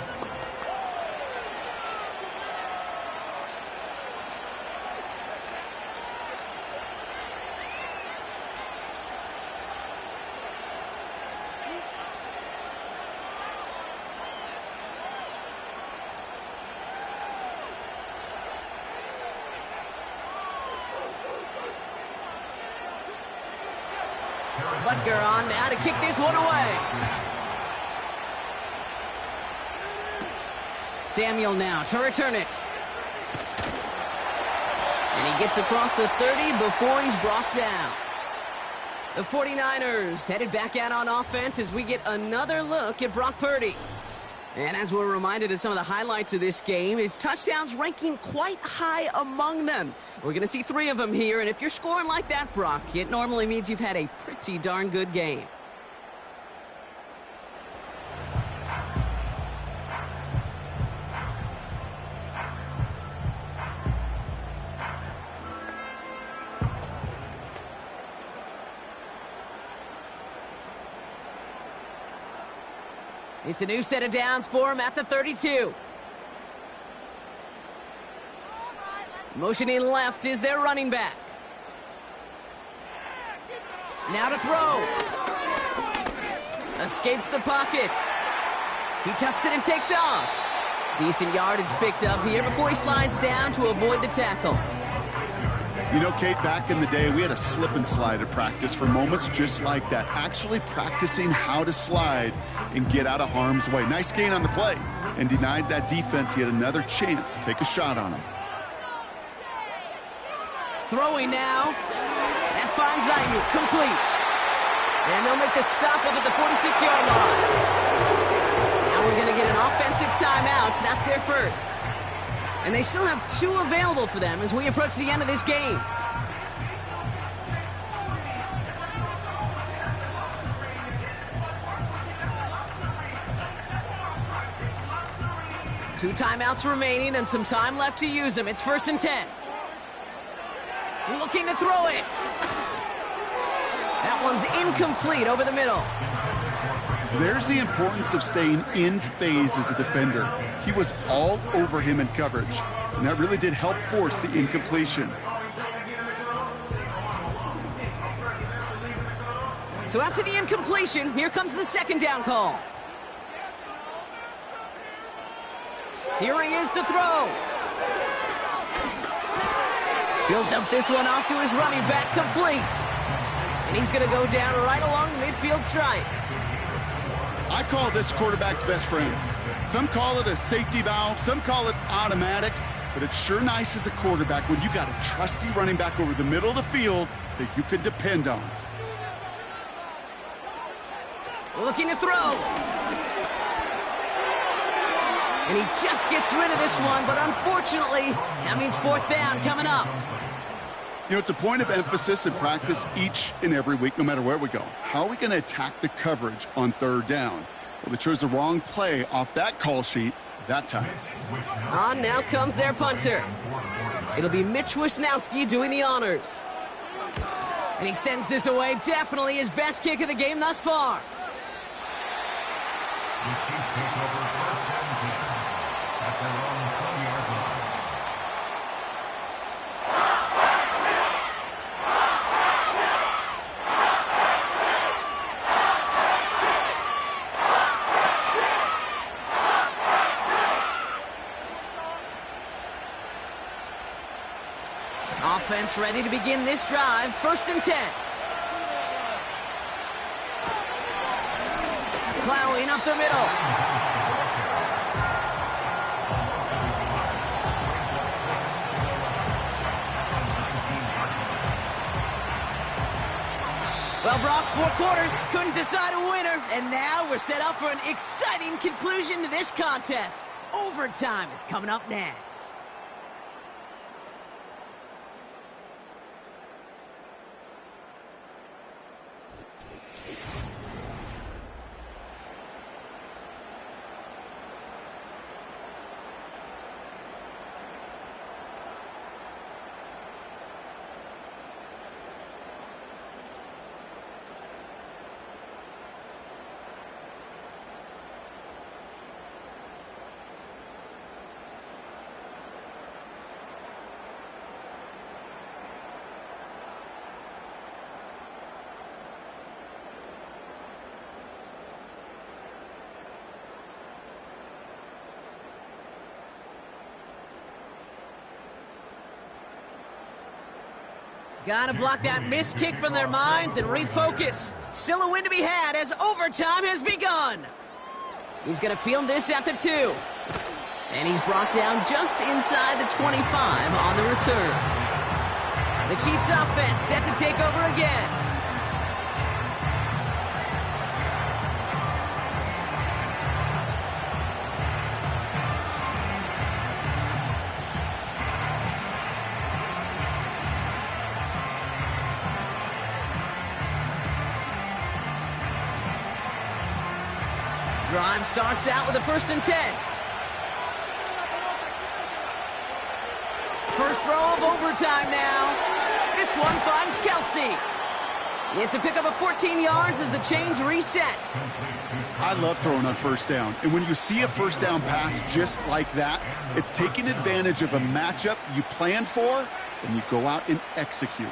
Butker on now to kick this one away. Samuel now to return it. And he gets across the 30 before he's brought down. The 49ers headed back out on offense as we get another look at Brock Purdy. And as we're reminded of some of the highlights of this game, his touchdowns ranking quite high among them. We're going to see 3 of them here, and if you're scoring like that, Brock, it normally means you've had a pretty darn good game. It's a new set of downs for him at the 32. Motioning left is their running back. Now to throw. Escapes the pocket. He tucks it and takes off. Decent yardage picked up here before he slides down to avoid the tackle. You know, Kate, back in the day, we had a slip and slide at practice for moments just like that. Actually practicing how to slide and get out of harm's way. Nice gain on the play, and denied that defense yet another chance to take a shot on him. Throwing now. That finds Ayuk, complete. And they'll make the stop up at the 46-yard line. Now we're going to get an offensive timeout. That's their first. And they still have 2 available for them as we approach the end of this game. Two timeouts remaining and some time left to use them. It's 1st and 10. Looking to throw it. That one's incomplete over the middle. There's the importance of staying in phase as a defender. He was all over him in coverage, and that really did help force the incompletion. So after the incompletion, here comes the 2nd down call. Here he is to throw. He'll dump this one off to his running back, complete. And he's going to go down right along the midfield stripe. I call this quarterback's best friend. Some call it a safety valve, some call it automatic, but it's sure nice as a quarterback when you got a trusty running back over the middle of the field that you can depend on. Looking to throw. And he just gets rid of this one, but unfortunately, that means 4th down coming up. You know, it's a point of emphasis in practice each and every week, no matter where we go. How are we going to attack the coverage on 3rd down? Well, they chose the wrong play off that call sheet that time. On now comes their punter. It'll be Mitch Wisnowski doing the honors. And he sends this away, definitely his best kick of the game thus far. Offense ready to begin this drive. 1st and 10. Plowing up the middle. Well, Brock, 4 quarters, couldn't decide a winner, and now we're set up for an exciting conclusion to this contest. Overtime is coming up next. Gotta block that missed kick from their minds and refocus. Still a win to be had as overtime has begun. He's gonna field this at the 2. And he's brought down just inside the 25 on the return. The Chiefs offense set to take over again. Drive starts out with a 1st and 10. First throw of overtime now. This one finds Kelsey. It's a pickup of 14 yards as the chains reset. I love throwing on 1st down. And when you see a 1st down pass just like that, it's taking advantage of a matchup you plan for, and you go out and execute.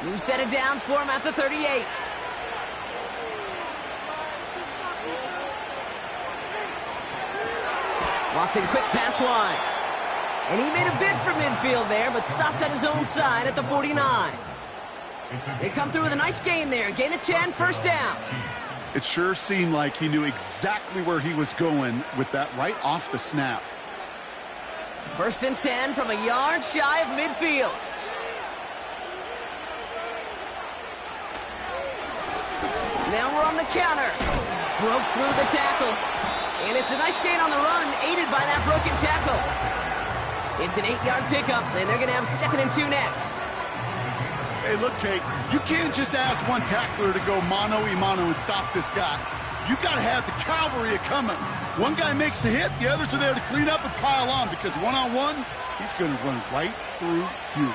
New set of downs for him at the 38. Watson, quick pass wide. And he made a bid for midfield there, but stopped on his own side at the 49. They come through with a nice gain there. Gain of 10, 1st down. It sure seemed like he knew exactly where he was going with that right off the snap. 1st and 10 from a yard shy of midfield. Now we're on the counter. Broke through the tackle. And it's a nice gain on the run, aided by that broken tackle. It's an 8-yard pickup, and they're going to have 2nd and 2 next. Hey, look, Kate, you can't just ask one tackler to go mano-a-mano and stop this guy. You got to have the cavalry coming. One guy makes a hit, the others are there to clean up and pile on, because one-on-one, he's going to run right through you.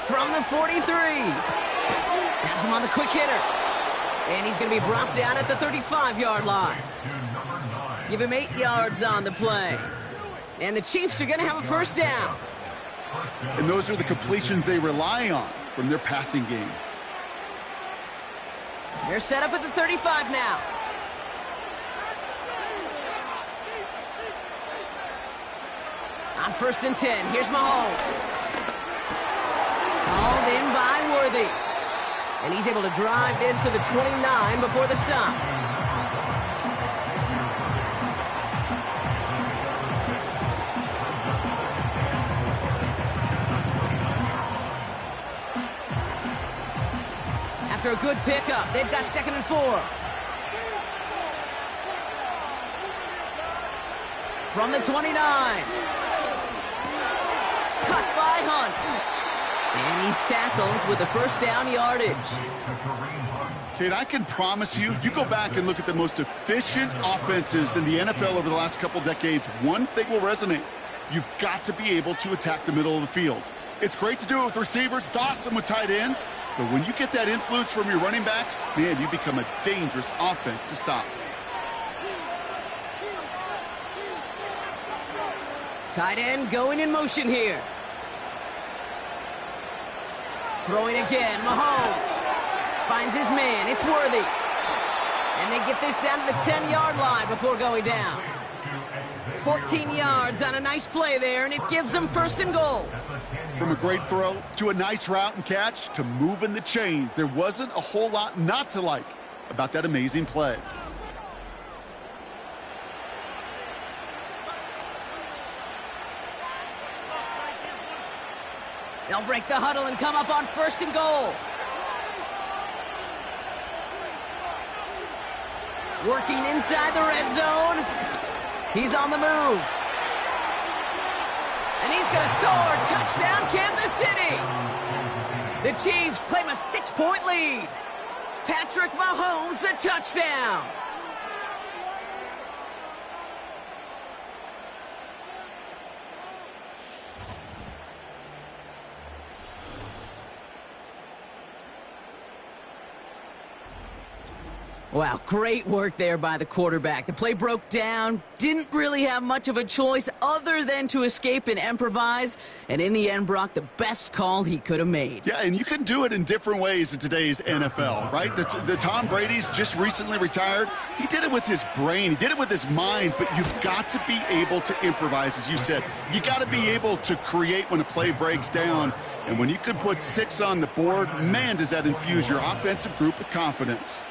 From the 43. Has him on the quick hitter. And he's going to be brought down at the 35-yard line. Give him 8 yards on the play. And the Chiefs are going to have a first down. And those are the completions they rely on from their passing game. They're set up at the 35 now. On 1st and 10, here's Mahomes. Called in by Worthy. And he's able to drive this to the 29 before the stop. After a good pickup, they've got 2nd and 4. From the 29. Cut by Hunt. And he's tackled with the first down yardage. Kate, I can promise you, you go back and look at the most efficient offenses in the NFL over the last couple decades, one thing will resonate. You've got to be able to attack the middle of the field. It's great to do it with receivers. It's awesome with tight ends. But when you get that influence from your running backs, man, you become a dangerous offense to stop. Tight end going in motion here. Throwing again, Mahomes. Finds his man, it's Worthy. And they get this down to the 10-yard line before going down. 14 yards on a nice play there, and it gives them 1st and goal. From a great throw to a nice route and catch to moving the chains, there wasn't a whole lot not to like about that amazing play. They'll break the huddle and come up on 1st and goal. Working inside the red zone. He's on the move. And he's going to score. Touchdown, Kansas City. The Chiefs claim a 6-point lead. Patrick Mahomes, the touchdown. Wow, great work there by the quarterback. The play broke down, didn't really have much of a choice other than to escape and improvise, and in the end, Brock, the best call he could have made. Yeah, and you can do it in different ways in today's NFL, right? The Tom Brady's just recently retired. He did it with his brain. He did it with his mind, but you've got to be able to improvise, as you said. You got to be able to create when a play breaks down, and when you can put 6 on the board, man, does that infuse your offensive group with confidence.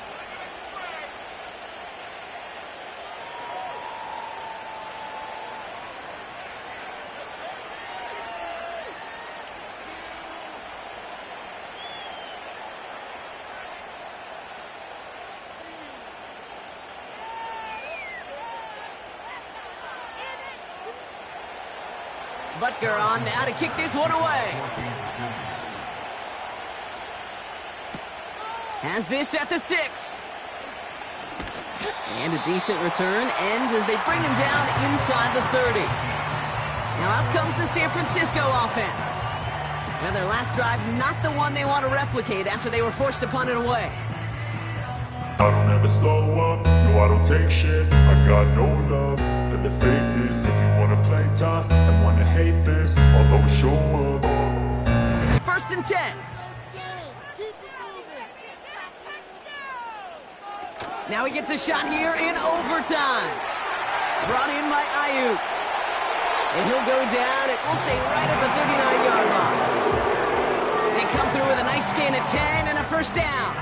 Butker on now to kick this one away. Has this at the 6. And a decent return ends as they bring him down inside the 30. Now out comes the San Francisco offense. Now their last drive, not the one they want to replicate after they were forced to punt it away. I don't ever slow up, no I don't take shit. I got no love for the fakeness. If you wanna play tough and wanna hate this, I'll always show up. 1st and 10. Now he gets a shot here in overtime. Brought in by Ayuk. And he'll go down, it will say right at the 39-yard line. They come through with a nice gain of 10 and a first down.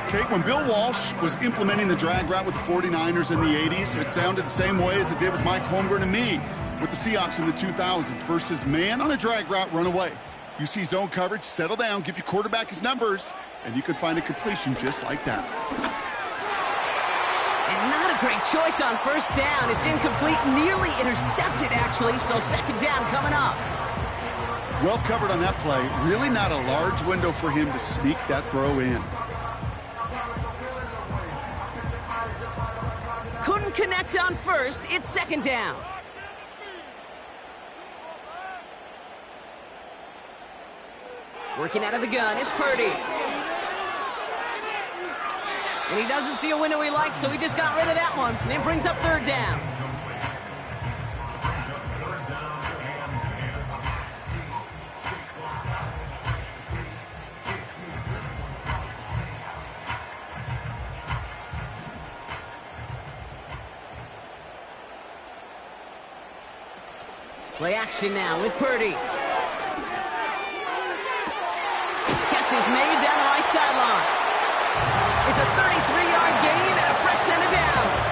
Kate, when Bill Walsh was implementing the drag route with the 49ers in the 80s, it sounded the same way as it did with Mike Holmgren and me with the Seahawks in the 2000s versus man on a drag route, run away. You see zone coverage, settle down, give your quarterback his numbers, And you could find a completion just like that. And not a great choice on first down. It's incomplete, nearly intercepted, actually, so second down coming up. Well covered on that play. Really not a large window for him to sneak that throw in. Couldn't connect on first. It's second down. Working out of the gun, it's Purdy. And he doesn't see a window he likes, so he just got rid of that one. And it brings up third down. Play action now with Purdy. Catch is made down the right sideline. It's a 33-yard gain and a fresh set of downs.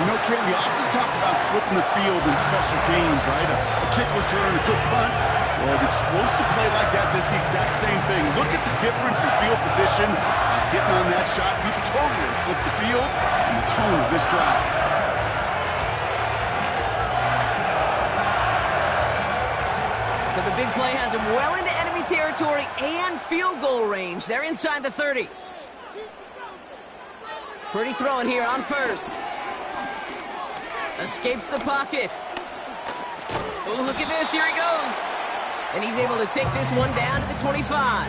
You know, Ken, we often talk about flipping the field in special teams, right? A kick return, a good punt. Well, an explosive play like that does the exact same thing. Look at the difference in field position. Hitting on that shot, he's totally flipped the field and the tone of this drive. So the big play has him well into enemy territory and field goal range. They're inside the 30. Purdy throwing here on first. Escapes the pocket. Oh, look at this. Here he goes. And he's able to take this one down to the 25.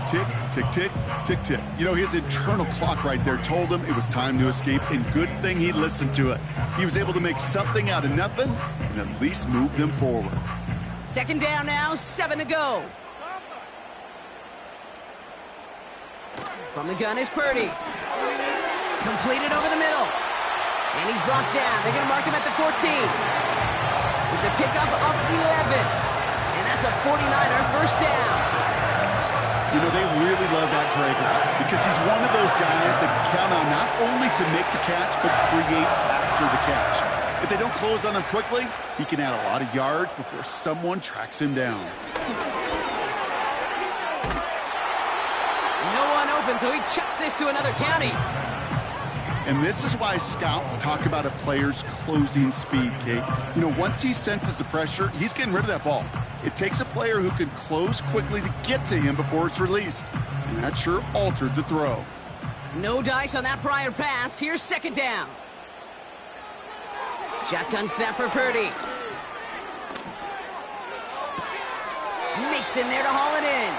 Tick, tick, tick, tick, tick. You know, his internal clock right there told him it was time to escape, and good thing he listened to it. He was able to make something out of nothing and at least move them forward. Second down now, 7 to go. From the gun is Purdy. Completed over the middle. And he's brought down. They're going to mark him at the 14. It's a pickup of 11. And that's a 49er first down. You know, they really love that drag route because he's one of those guys that count on not only to make the catch, but create after the catch. If they don't close on him quickly, he can add a lot of yards before someone tracks him down. No one open, so he chucks this to another county. And this is why scouts talk about a player's closing speed, Kate. You know, once he senses the pressure, he's getting rid of that ball. It takes a player who can close quickly to get to him before it's released. And that sure altered the throw. No dice on that prior pass. Here's second down. Shotgun snap for Purdy. Mason there to haul it in.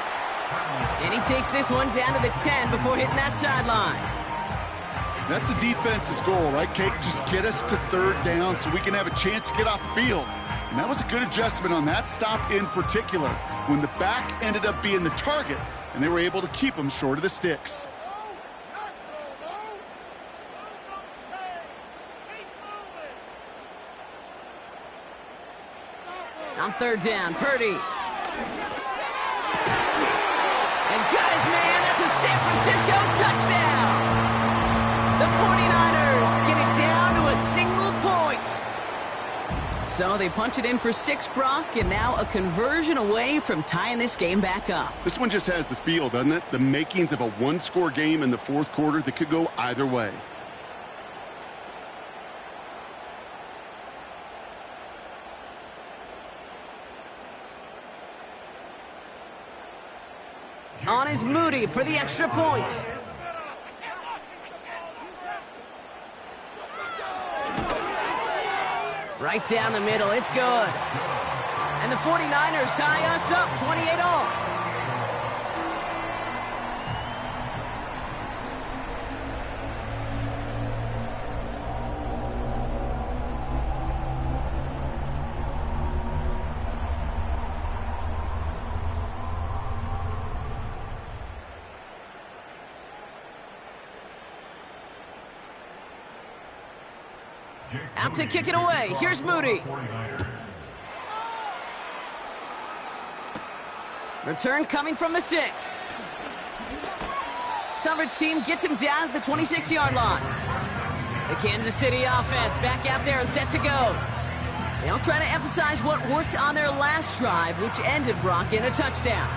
And he takes this one down to the 10 before hitting that sideline. That's a defense's goal, right, Kate? Just get us to third down so we can have a chance to get off the field. And that was a good adjustment on that stop in particular, when the back ended up being the target, and they were able to keep him short of the sticks. On third down, Purdy. And guys, man, that's a San Francisco touchdown. The 49ers get it down to a single point. So they punch it in for 6, Brock, and now a conversion away from tying this game back up. This one just has the feel, doesn't it? The makings of a one-score game in the fourth quarter that could go either way. On is Moody for the extra point. Right down the middle, it's good. And the 49ers tie us up 28-all. Out to kick it away. Here's Moody. Return coming from the 6. Coverage team gets him down at the 26-yard line. The Kansas City offense back out there and set to go. They'll try to emphasize what worked on their last drive, which ended, Brock, in a touchdown.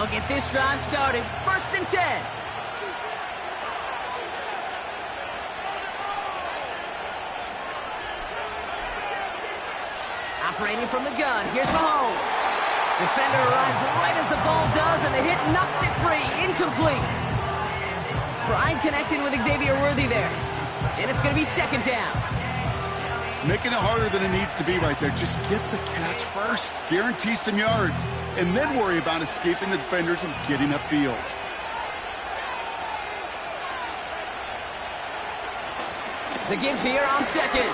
They'll get this drive started. 1st and 10. Operating from the gun, here's Mahomes. Defender arrives right as the ball does, and the hit knocks it free. Incomplete. Pride connecting with Xavier Worthy there. And it's going to be 2nd down. Making it harder than it needs to be right there. Just get the catch first. Guarantee some yards. And then worry about escaping the defenders and getting upfield. The give here on 2nd.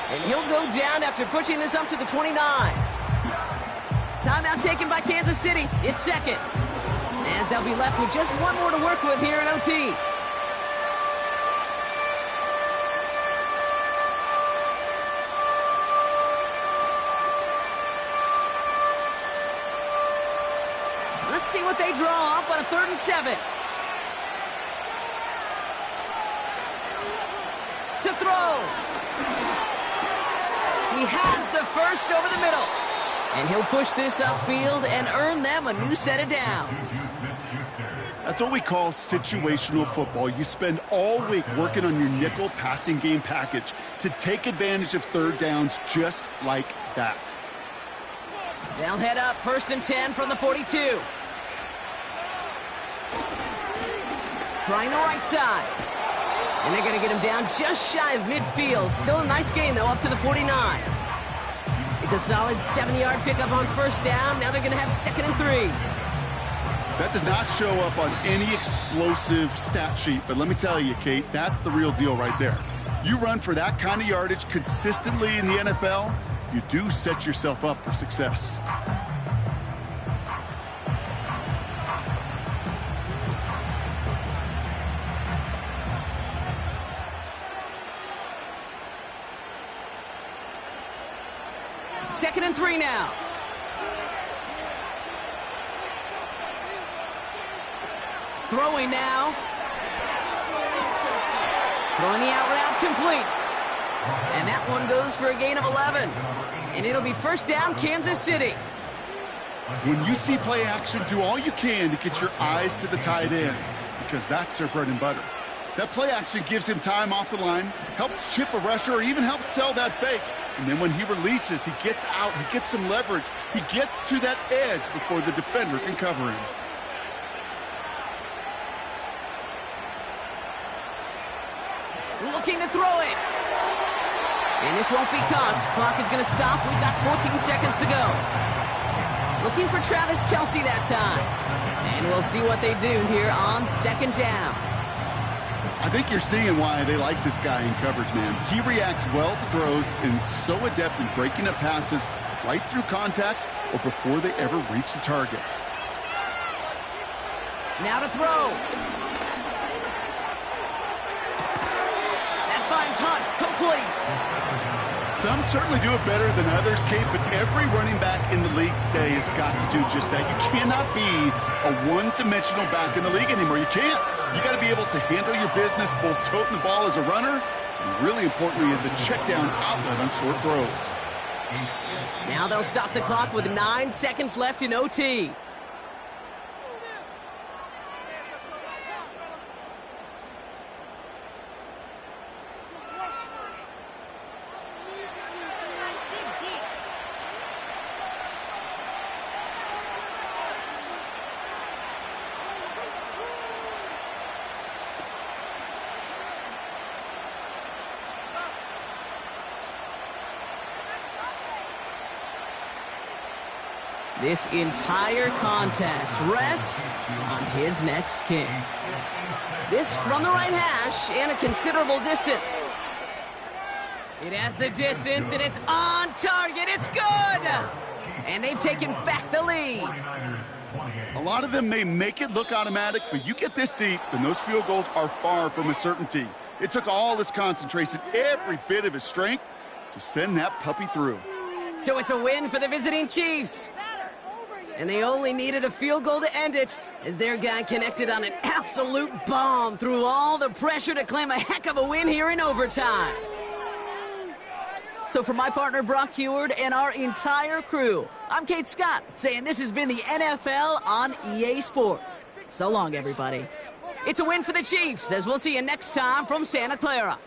And he'll go down after pushing this up to the 29. Timeout taken by Kansas City. It's 2nd. As they'll be left with just one more to work with here in OT. Let's see what they draw up on a 3rd and 7. To throw. He has the first over the middle. And he'll push this upfield and earn them a new set of downs. That's what we call situational football. You spend all week working on your nickel passing game package to take advantage of 3rd downs just like that. They'll head up 1st and 10 from the 42. Trying the right side. And they're going to get him down just shy of midfield. Still a nice gain, though, up to the 49. It's a solid 7-yard pickup on 1st down. Now they're going to have 2nd and 3. That does not show up on any explosive stat sheet, but let me tell you, Kate, that's the real deal right there. You run for that kind of yardage consistently in the NFL, you do set yourself up for success. Second and 3 now. Throwing now. Throwing the out route complete. And that one goes for a gain of 11. And it'll be 1st down, Kansas City. When you see play action, do all you can to get your eyes to the tight end, because that's their bread and butter. That play action gives him time off the line, helps chip a rusher, or even helps sell that fake. And then when he releases, he gets out, he gets some leverage. He gets to that edge before the defender can cover him. Looking to throw it. And this won't be caught. Clock is going to stop. We've got 14 seconds to go. Looking for Travis Kelce that time. And we'll see what they do here on 2nd down. I think you're seeing why they like this guy in coverage, man. He reacts well to throws and so adept in breaking up passes right through contact or before they ever reach the target. Now to throw. That finds Hunt complete. Some certainly do it better than others, Kate, but every running back in the league today has got to do just that. You cannot be a one-dimensional back in the league anymore. You can't. You got to be able to handle your business, both toting the ball as a runner, and really importantly as a check-down outlet on short throws. Now they'll stop the clock with 9 seconds left in OT. This entire contest rests on his next kick. This from the right hash and a considerable distance. It has the distance and it's on target. It's good! And they've taken back the lead. A lot of them may make it look automatic, but you get this deep and those field goals are far from a certainty. It took all his concentration, every bit of his strength to send that puppy through. So it's a win for the visiting Chiefs. And they only needed a field goal to end it as their guy connected on an absolute bomb through all the pressure to claim a heck of a win here in overtime. So for my partner Brock Heward and our entire crew, I'm Kate Scott, saying this has been the NFL on EA Sports. So long, everybody. It's a win for the Chiefs, as we'll see you next time from Santa Clara.